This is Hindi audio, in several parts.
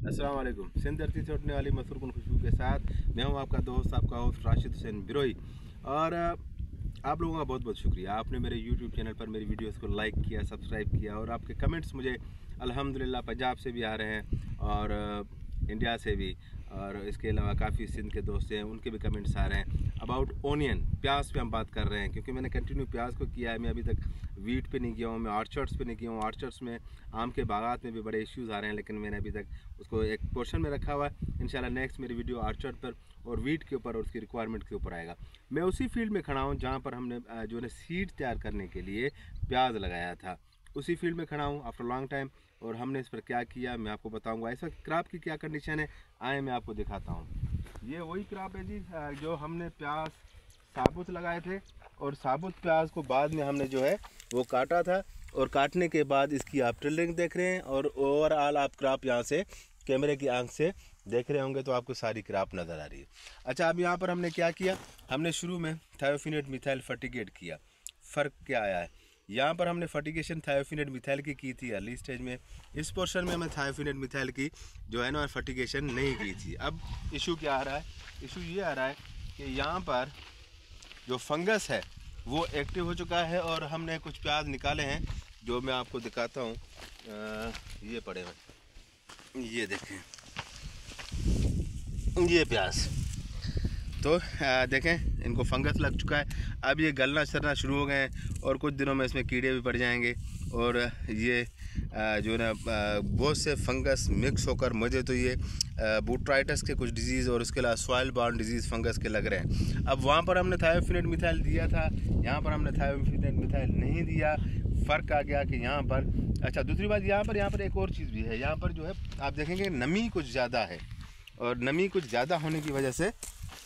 अस्सलाम वालेकुम। सिंध धरती से उठने वाली मसरूकुन खुशबू के साथ मैं हूं आपका दोस्त, आपका होस्ट राशिद हुसैन बिरोई। और आप लोगों का बहुत बहुत शुक्रिया, आपने मेरे यूट्यूब चैनल पर मेरी वीडियोस को लाइक किया, सब्सक्राइब किया और आपके कमेंट्स मुझे अल्हम्दुलिल्लाह पंजाब से भी आ रहे हैं और इंडिया से भी, और इसके अलावा काफ़ी सिंध के दोस्त हैं उनके भी कमेंट्स आ रहे हैं अबाउट ओनियन। प्याज पे हम बात कर रहे हैं क्योंकि मैंने कंटिन्यू प्याज को किया है। मैं अभी तक वीट पे नहीं गया हूँ, मैं ऑर्चर्ड्स पे नहीं गया हूँ। ऑर्चर्ड्स में आम के बागात में भी बड़े इश्यूज़ आ रहे हैं, लेकिन मैंने अभी तक उसको एक पोर्शन में रखा हुआ है। इंशाल्लाह नेक्स्ट मेरी वीडियो ऑर्चर्ड पर और वीट के ऊपर और उसकी रिक्वायरमेंट के ऊपर आएगा। मैं उसी फील्ड में खड़ा हूँ जहाँ पर हमने जो है सीड तैयार करने के लिए प्याज लगाया था, उसी फील्ड में खड़ा हूँ आफ्टर लॉन्ग टाइम। और हमने इस पर क्या किया मैं आपको बताऊंगा। इस वक्त क्रॉप की क्या कंडीशन है आए मैं आपको दिखाता हूँ। ये वही क्रॉप है जी जो हमने प्याज साबुत लगाए थे, और साबुत प्याज को बाद में हमने जो है वो काटा था, और काटने के बाद इसकी आप टिल्डिंग देख रहे हैं और ओवरऑल आप क्रॉप यहाँ से कैमरे की आंख से देख रहे होंगे तो आपको सारी क्रॉप नज़र आ रही है। अच्छा, अब यहाँ पर हमने क्या किया, हमने शुरू में थायोफिनेट मिथाइल फर्टिगेट किया। फ़र्क क्या आया है, यहाँ पर हमने फर्टिगेशन थायोफिनेट मिथाइल की थी अर्ली स्टेज में। इस पोर्शन में हमने थायोफिनेट मिथाइल की जो है ना फर्टिगेशन नहीं की थी। अब इशू क्या आ रहा है, इशू ये आ रहा है कि यहाँ पर जो फंगस है वो एक्टिव हो चुका है, और हमने कुछ प्याज निकाले हैं जो मैं आपको दिखाता हूँ। ये पड़े हुए, ये देखें, ये प्याज तो देखें इनको फंगस लग चुका है। अब ये गलना सड़ना शुरू हो गए हैं और कुछ दिनों में इसमें कीड़े भी पड़ जाएंगे, और ये जो ना बहुत से फंगस मिक्स होकर मुझे तो ये बूट्राइटिस के कुछ डिजीज़ और उसके अलावा सॉइल बॉर्न डिजीज़ फंगस के लग रहे हैं। अब वहाँ पर हमने थायोफिनेट मिथाइल दिया था, यहाँ पर हमने थायोफिनेट मिथाइल नहीं दिया। फ़र्क आ गया कि यहाँ पर, अच्छा दूसरी बात यहाँ पर एक और चीज़ भी है। यहाँ पर जो है आप देखेंगे नमी कुछ ज़्यादा है, और नमी कुछ ज़्यादा होने की वजह से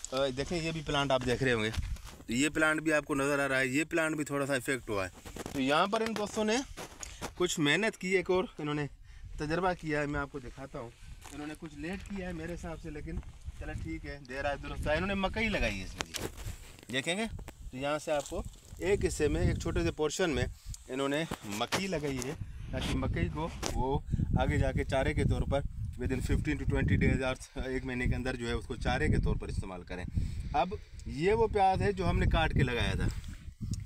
देखें ये भी प्लांट आप देख रहे होंगे, तो ये प्लांट भी आपको नज़र आ रहा है, ये प्लांट भी थोड़ा सा इफेक्ट हुआ है। तो यहाँ पर इन दोस्तों ने कुछ मेहनत की, एक और इन्होंने तजर्बा किया है, मैं आपको दिखाता हूँ। इन्होंने कुछ लेट किया है मेरे हिसाब से, लेकिन चलो ठीक है, देर आए दुरुस्त आए। इन्होंने मकई लगाई है इसमें, देखेंगे तो यहाँ से आपको एक हिस्से में, एक छोटे से पोर्शन में इन्होंने मकई लगाई है, ताकि मकई को वो आगे जाके चारे के तौर पर विद इन 15 to 20 डेज और एक महीने के अंदर जो है उसको चारे के तौर पर इस्तेमाल करें। अब ये वो प्याज है जो हमने काट के लगाया था,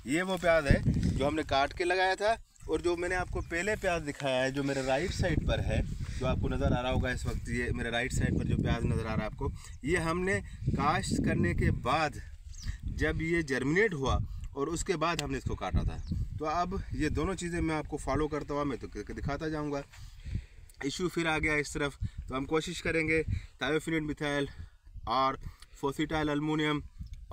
ये वो प्याज है जो हमने काट के लगाया था। और जो मैंने आपको पहले प्याज दिखाया है जो मेरे राइट साइड पर है, जो आपको नज़र आ रहा होगा इस वक्त, ये मेरे राइट साइड पर जो प्याज नज़र आ रहा है आपको, ये हमने काश्त करने के बाद जब ये जर्मिनेट हुआ और उसके बाद हमने इसको काटा था। तो अब ये दोनों चीज़ें मैं आपको फॉलो करता हुआ मैं तो दिखाता जाऊँगा। इशू फिर आ गया इस तरफ, तो हम कोशिश करेंगे थायोफिनेट मिथाइल और फोसिटाइल अल्मोनियम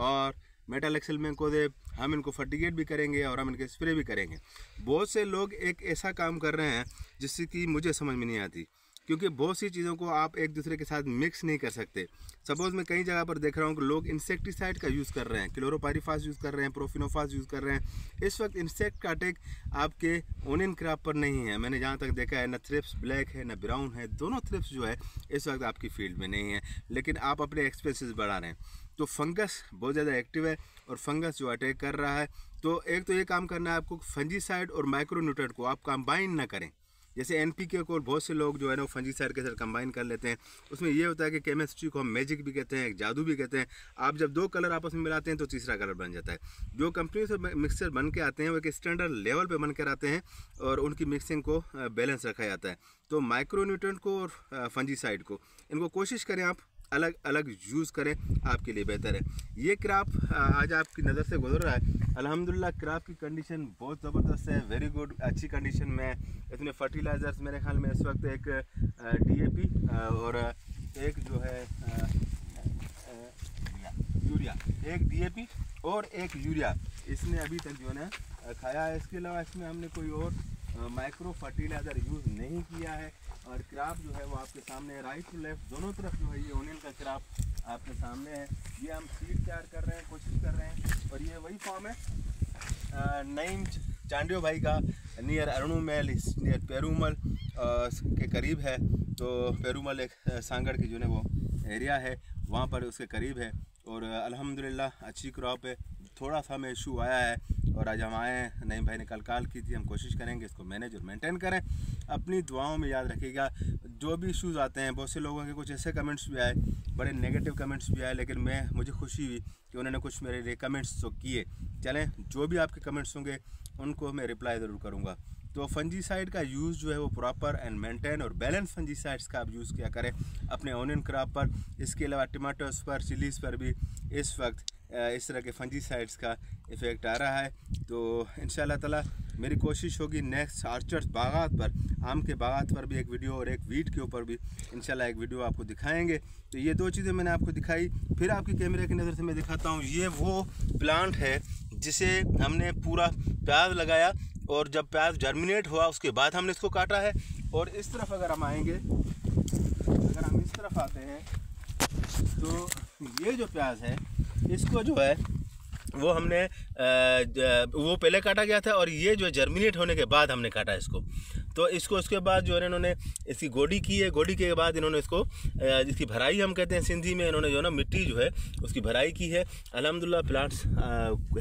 और मेटल एक्सेल मैंकोजेब, हम इनको फर्टिगेट भी करेंगे और हम इनके स्प्रे भी करेंगे। बहुत से लोग एक ऐसा काम कर रहे हैं जिससे कि मुझे समझ में नहीं आती, क्योंकि बहुत सी चीज़ों को आप एक दूसरे के साथ मिक्स नहीं कर सकते। सपोज़ मैं कई जगह पर देख रहा हूँ कि लोग इंसेक्टिसाइड का यूज़ कर रहे हैं, क्लोरोपायरीफास यूज़ कर रहे हैं, प्रोफिनोफास यूज़ कर रहे हैं। इस वक्त इंसेक्ट का अटैक आपके ओनियन क्रॉप पर नहीं है, मैंने जहाँ तक देखा है। न थ्रिप्स ब्लैक है न ब्राउन है, दोनों थ्रिप्स जो है इस वक्त आपकी फील्ड में नहीं है, लेकिन आप अपने एक्सपेंसेस बढ़ा रहे हैं। तो फंगस बहुत ज़्यादा एक्टिव है, और फंगस जो अटैक कर रहा है, तो एक तो ये काम करना है आपको, फंजीसाइड और माइक्रोन्यूट्रेंट को आप कंबाइन ना करें। जैसे एनपीके को बहुत से लोग जो है ना वो फंजीसाइड के साथ कंबाइन कर लेते हैं। उसमें ये होता है कि केमिस्ट्री को हम मैजिक भी कहते हैं, एक जादू भी कहते हैं। आप जब दो कलर आपस में मिलाते हैं तो तीसरा कलर बन जाता है। जो कंपनी से मिक्सर बन के आते हैं वो एक स्टैंडर्ड लेवल पे बन कर आते हैं, और उनकी मिक्सिंग को बैलेंस रखा जाता है। तो माइक्रोन्यूट्रेंट को और फंजीसाइड को, इनको कोशिश करें आप अलग अलग यूज़ करें, आपके लिए बेहतर है। ये क्रॉप आज आपकी नज़र से गुजर रहा है, अल्हम्दुलिल्लाह क्रॉप की कंडीशन बहुत ज़बरदस्त है, वेरी गुड, अच्छी कंडीशन में। इसमें फर्टिलाइज़र्स मेरे ख्याल में इस वक्त एक डीएपी और एक जो है यूरिया, एक डीएपी और एक यूरिया इसने अभी तक जो है ना खाया है। इसके अलावा इसमें हमने कोई और माइक्रो फर्टिलाइज़र यूज़ नहीं किया है। और क्रॉप जो है वो आपके सामने, राइट टू लेफ्ट दोनों तरफ जो है ये ओनियन का क्रॉप आपके सामने है। ये हम सीड तैयार कर रहे हैं, कोशिश कर रहे हैं, और ये वही फॉर्म है नईम चांडियो भाई का, नियर अरुणुमल, नियर पेरूमल के करीब है। तो पेरूमल एक सांगड़ की जो है वो एरिया है, वहाँ पर उसके करीब है, और अल्हम्दुलिल्लाह अच्छी क्रॉप है। थोड़ा सा हमें इशू आया है और आज हम आए, नईम भाई ने कल कॉल की थी, हम कोशिश करेंगे इसको मैनेज और मेंटेन करें। अपनी दुआओं में याद रखिएगा, जो भी इश्यूज़ आते हैं, बहुत से लोगों के कुछ ऐसे कमेंट्स भी आए, बड़े नेगेटिव कमेंट्स भी आए, लेकिन मुझे खुशी हुई कि उन्होंने कुछ मेरे लिए कमेंट्स तो किए। चलें, जो भी आपके कमेंट्स होंगे उनको मैं रिप्लाई ज़रूर करूँगा। तो फंजीसाइड का यूज़ जो है वो प्रॉपर एंड मेंटेन और बैलेंस फंजीसाइड्स का आप यूज़ किया करें अपने ऑनियन क्रॉप पर। इसके अलावा टमाटोस पर, चिलीज़ पर भी इस वक्त इस तरह के फंजीसाइड्स का इफ़ेक्ट आ रहा है। तो इंशाल्लाह ताला मेरी कोशिश होगी नेक्स्ट ऑर्चर्ड्स बागात पर, आम के बागात पर भी एक वीडियो और एक वीट के ऊपर भी इंशाल्लाह एक वीडियो आपको दिखाएंगे। तो ये दो चीज़ें मैंने आपको दिखाई। फिर आपकी कैमरे की नज़र से मैं दिखाता हूँ, ये वो प्लांट है जिसे हमने पूरा प्याज लगाया और जब प्याज जर्मिनेट हुआ उसके बाद हमने इसको काटा है। और इस तरफ अगर हम आएंगे, अगर हम इस तरफ आते हैं तो ये जो प्याज है इसको जो है वो हमने वो पहले काटा गया था और ये जो है जर्मिनेट होने के बाद हमने काटा इसको। तो इसको उसके बाद जो है इन्होंने इसकी गोडी की है, गोडी के बाद इन्होंने इसको जिसकी भराई हम कहते हैं सिंधी में, इन्होंने जो है ना मिट्टी जो है उसकी भराई की है। अल्हम्दुलिल्लाह प्लांट्स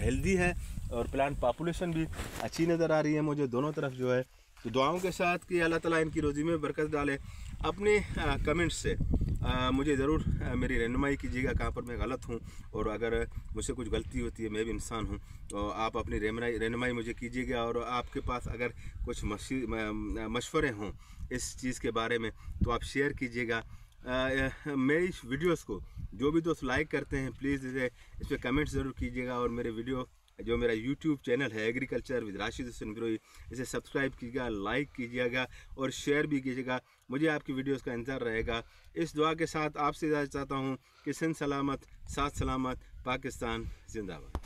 हेल्दी है और प्लांट पॉपुलेशन भी अच्छी नज़र आ रही है मुझे दोनों तरफ जो है। तो दुआओं के साथ कि अल्लाह ताला इनकी रोज़ी में बरकत डाले। अपने कमेंट्स से मुझे ज़रूर मेरी रहनुमाई कीजिएगा कहाँ पर मैं गलत हूँ, और अगर मुझसे कुछ गलती होती है, मैं भी इंसान हूँ, तो आप अपनी रहनुमाई मुझे कीजिएगा। और आपके पास अगर कुछ मशवरे हों इस चीज़ के बारे में तो आप शेयर कीजिएगा। मेरी वीडियोस को जो भी दोस्त लाइक करते हैं प्लीज़ इस पर कमेंट ज़रूर कीजिएगा। और मेरे वीडियो जो मेरा यूट्यूब चैनल है एग्रीकल्चर विद राशिद हुसैन बिरोई, इसे सब्सक्राइब कीजिएगा, लाइक कीजिएगा और शेयर भी कीजिएगा। मुझे आपकी वीडियोस का इंतज़ार रहेगा। इस दुआ के साथ आपसे इजाज़त चाहता हूँ कि सिंध सलामत, साथ सलामत, पाकिस्तान जिंदाबाद।